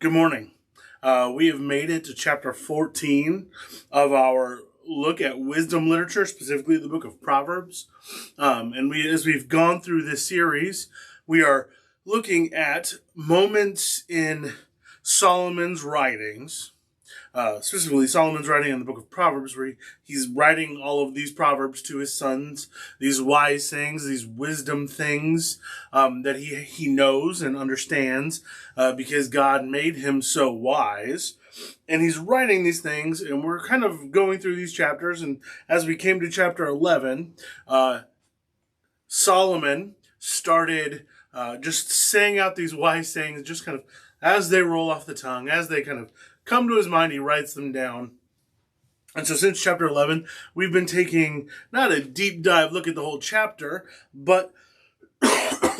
Good morning. We have made it to chapter 14 of our look at wisdom literature, specifically the book of Proverbs. As we've gone through this series, we are looking at moments in Solomon's writings, specifically Solomon's writing in the book of Proverbs, where he's writing all of these proverbs to his sons, these wise things, these wisdom things that he knows and understands because God made him so wise. And he's writing these things, and we're kind of going through these chapters. And as we came to chapter 11, Solomon started just saying out these wise sayings, just kind of as they roll off the tongue, as they kind of come to his mind, he writes them down. And so since chapter 11, we've been taking not a deep dive look at the whole chapter, but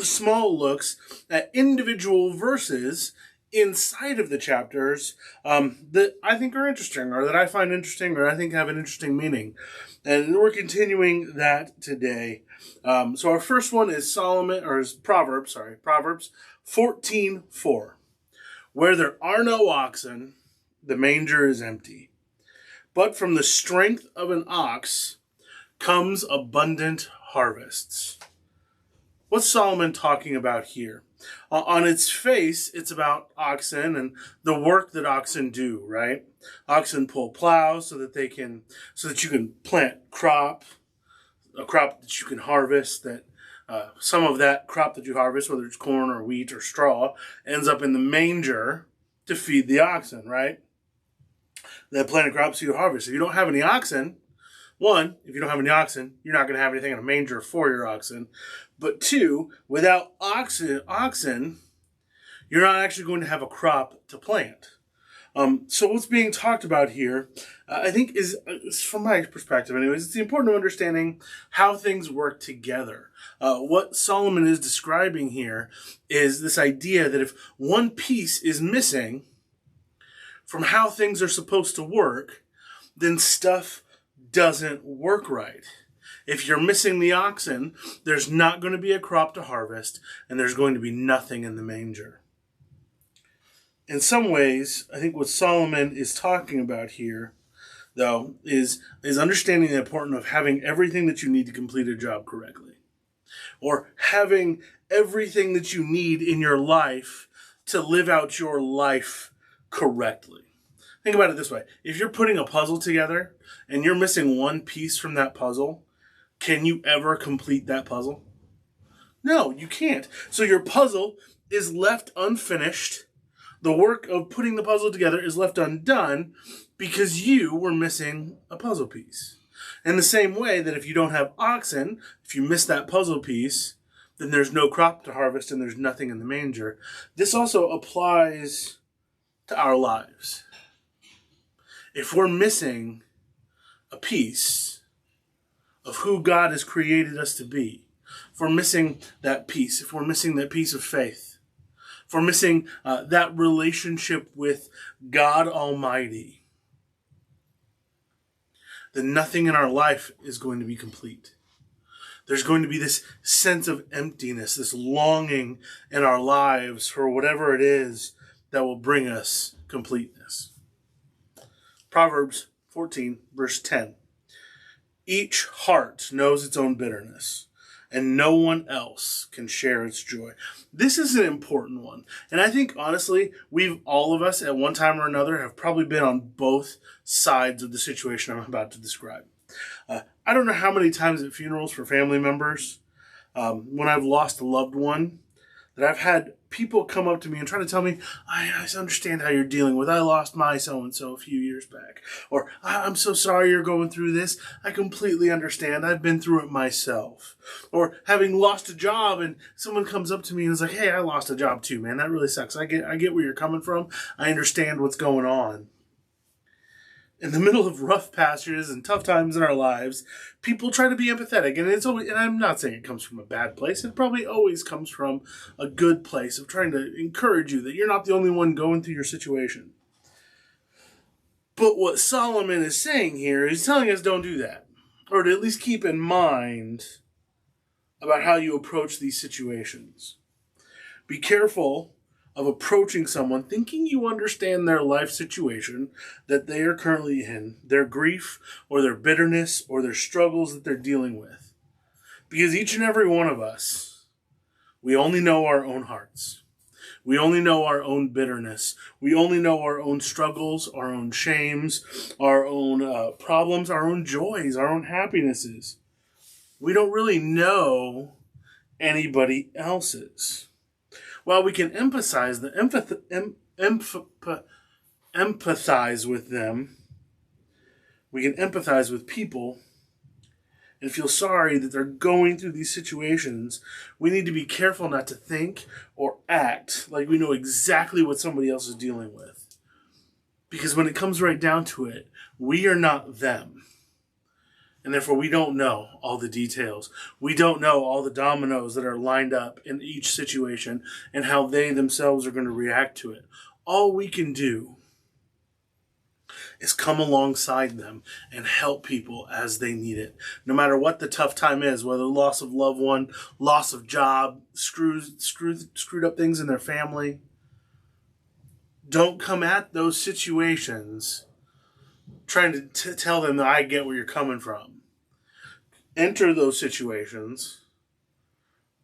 small looks at individual verses inside of the chapters that I think are interesting, or that I find interesting, or I think have an interesting meaning. And we're continuing that today. So our first one is Proverbs 14:4. Where there are no oxen, the manger is empty. But from the strength of an ox comes abundant harvests. What's Solomon talking about here? On its face, it's about oxen and the work that oxen do, right? Oxen pull plows so that you can plant a crop that you can harvest, that some of that crop that you harvest, whether it's corn or wheat or straw, ends up in the manger to feed the oxen, right? That planted crops you harvest. If you don't have any oxen, if you don't have any oxen, you're not going to have anything in a manger for your oxen. But two, without oxen, you're not actually going to have a crop to plant. So what's being talked about here, I think is from my perspective anyways, it's important to understanding how things work together. What Solomon is describing here is this idea that if one piece is missing from how things are supposed to work, then stuff doesn't work right. If you're missing the oxen, there's not going to be a crop to harvest, and there's going to be nothing in the manger. In some ways, I think what Solomon is talking about here, though, is understanding the importance of having everything that you need to complete a job correctly. Or having everything that you need in your life to live out your life correctly. Think about it this way. If you're putting a puzzle together and you're missing one piece from that puzzle, can you ever complete that puzzle? No, you can't. So your puzzle is left unfinished. The work of putting the puzzle together is left undone because you were missing a puzzle piece. In the same way that if you don't have oxen, if you miss that puzzle piece, then there's no crop to harvest and there's nothing in the manger. This also applies to our lives. If we're missing a piece of who God has created us to be, if we're missing that piece, if we're missing that piece of faith, if we're missing that relationship with God Almighty, then nothing in our life is going to be complete. There's going to be this sense of emptiness, this longing in our lives for whatever it is that will bring us completeness. Proverbs 14, verse 10. Each heart knows its own bitterness, and no one else can share its joy. This is an important one. And I think, honestly, all of us at one time or another have probably been on both sides of the situation I'm about to describe. I don't know how many times at funerals for family members, when I've lost a loved one, that I've had people come up to me and try to tell me, I understand how you're dealing with, I lost my so-and-so a few years back. Or, I'm so sorry you're going through this. I completely understand. I've been through it myself. Or having lost a job and someone comes up to me and is like, hey, I lost a job too, man. That really sucks. I get where you're coming from. I understand what's going on. In the middle of rough patches and tough times in our lives, people try to be empathetic. And I'm not saying it comes from a bad place. It probably always comes from a good place of trying to encourage you that you're not the only one going through your situation. But what Solomon is saying here is telling us don't do that. Or to at least keep in mind about how you approach these situations. Be careful of approaching someone thinking you understand their life situation that they are currently in, their grief or their bitterness or their struggles that they're dealing with. Because each and every one of us, we only know our own hearts. We only know our own bitterness. We only know our own struggles, our own shames, our own problems, our own joys, our own happinesses. We don't really know anybody else's. While we can empathize with them, we can empathize with people and feel sorry that they're going through these situations. We need to be careful not to think or act like we know exactly what somebody else is dealing with. Because when it comes right down to it, we are not them. And therefore, we don't know all the details. We don't know all the dominoes that are lined up in each situation and how they themselves are going to react to it. All we can do is come alongside them and help people as they need it. No matter what the tough time is, whether loss of loved one, loss of job, screwed up things in their family. Don't come at those situations trying to tell them that I get where you're coming from. Enter those situations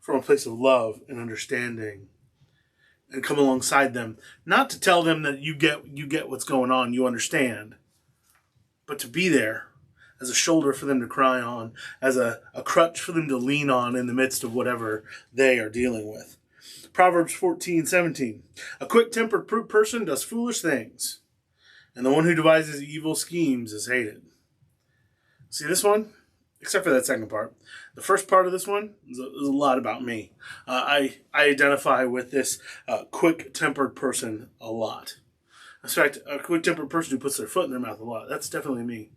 from a place of love and understanding and come alongside them, not to tell them that you get what's going on, you understand, but to be there as a shoulder for them to cry on, as a crutch for them to lean on in the midst of whatever they are dealing with. Proverbs 14:17. A quick-tempered person does foolish things, and the one who devises evil schemes is hated. See this one? Except for that second part. The first part of this one is a lot about me. I identify with this quick-tempered person a lot. In fact, a quick-tempered person who puts their foot in their mouth a lot. That's definitely me.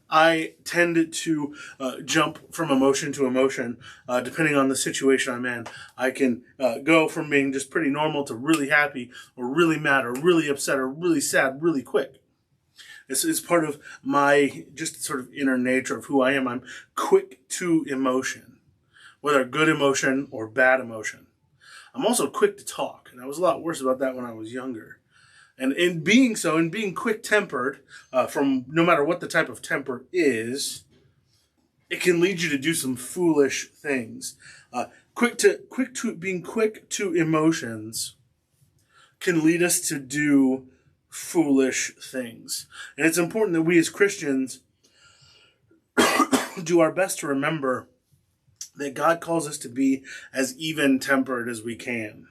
I tend to jump from emotion to emotion depending on the situation I'm in. I can go from being just pretty normal to really happy or really mad or really upset or really sad really quick. This is part of my just sort of inner nature of who I am. I'm quick to emotion, whether good emotion or bad emotion. I'm also quick to talk, and I was a lot worse about that when I was younger. And in being so, in being quick-tempered, from no matter what the type of temper is, it can lead you to do some foolish things. Being quick to emotions can lead us to do foolish things. And it's important that we as Christians do our best to remember that God calls us to be as even-tempered as we can.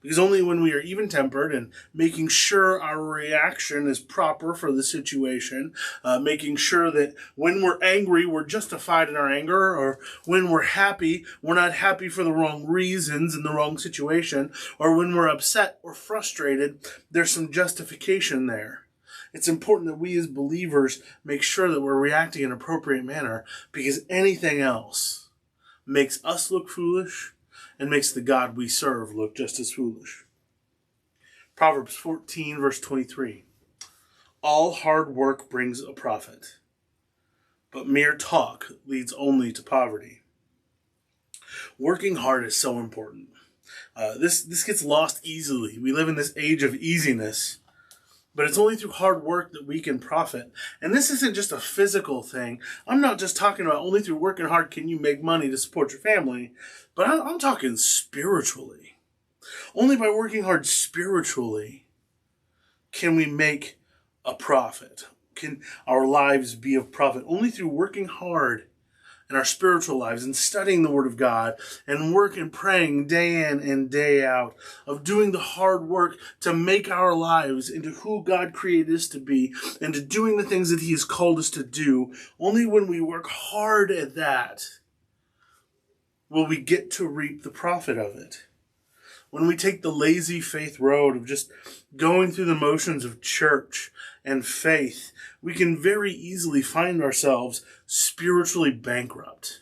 Because only when we are even-tempered and making sure our reaction is proper for the situation, making sure that when we're angry, we're justified in our anger, or when we're happy, we're not happy for the wrong reasons in the wrong situation, or when we're upset or frustrated, there's some justification there. It's important that we as believers make sure that we're reacting in an appropriate manner, because anything else makes us look foolish and makes the God we serve look just as foolish. Proverbs 14, verse 23. All hard work brings a profit, but mere talk leads only to poverty. Working hard is so important. This gets lost easily. We live in this age of easiness, but it's only through hard work that we can profit. And this isn't just a physical thing. I'm not just talking about only through working hard can you make money to support your family, but I'm talking spiritually. Only by working hard spiritually can we make a profit. Can our lives be of profit? Only through working hard in our spiritual lives and studying the Word of God and work and praying day in and day out, of doing the hard work to make our lives into who God created us to be and to doing the things that He has called us to do. Only when we work hard at that will we get to reap the profit of it. When we take the lazy faith road of just going through the motions of church and faith, we can very easily find ourselves spiritually bankrupt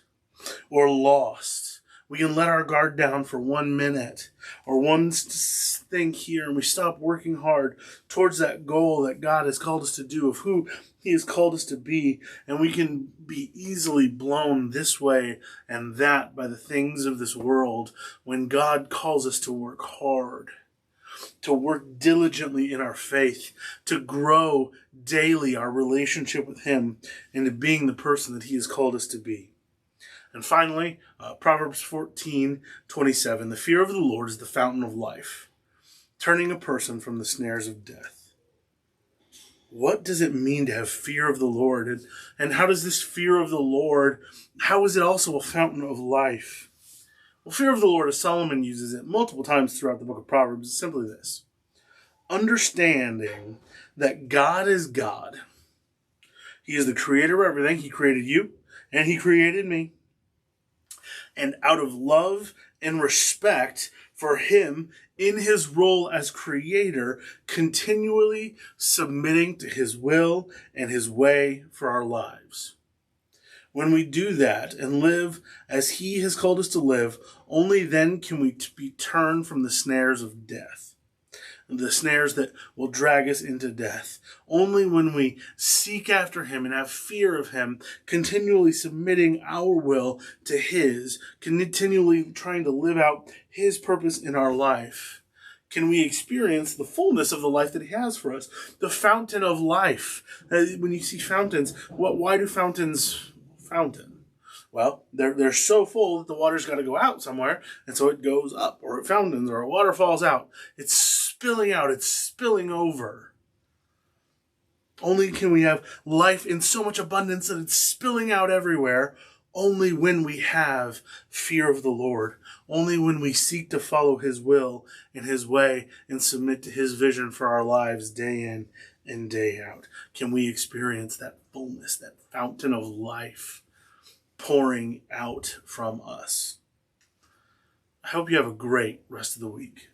or lost. We can let our guard down for 1 minute or one thing here, and we stop working hard towards that goal that God has called us to do, of who He has called us to be, and we can be easily blown this way and that by the things of this world when God calls us to work hard, to work diligently in our faith, to grow daily our relationship with Him into being the person that He has called us to be. And finally, Proverbs 14:27, the fear of the Lord is the fountain of life, turning a person from the snares of death. What does it mean to have fear of the Lord? And how does this fear of the Lord, how is it also a fountain of life? Well, fear of the Lord, as Solomon uses it multiple times throughout the book of Proverbs, is simply this: understanding that God is God. He is the creator of everything. He created you, and He created me. And out of love and respect for Him in His role as creator, continually submitting to His will and His way for our lives. When we do that and live as He has called us to live, only then can we be turned from the snares of death, the snares that will drag us into death. Only when we seek after Him and have fear of Him, continually submitting our will to His, continually trying to live out His purpose in our life, can we experience the fullness of the life that He has for us. The fountain of life. When you see fountains, why do fountains fountain? Well, they're so full that the water's got to go out somewhere, and so it goes up, or it fountains, or water falls out. It's spilling out, it's spilling over. Only can we have life in so much abundance that it's spilling out everywhere, only when we have fear of the Lord, only when we seek to follow His will and His way and submit to His vision for our lives day in and day out, can we experience that fullness, that fountain of life pouring out from us. I hope you have a great rest of the week.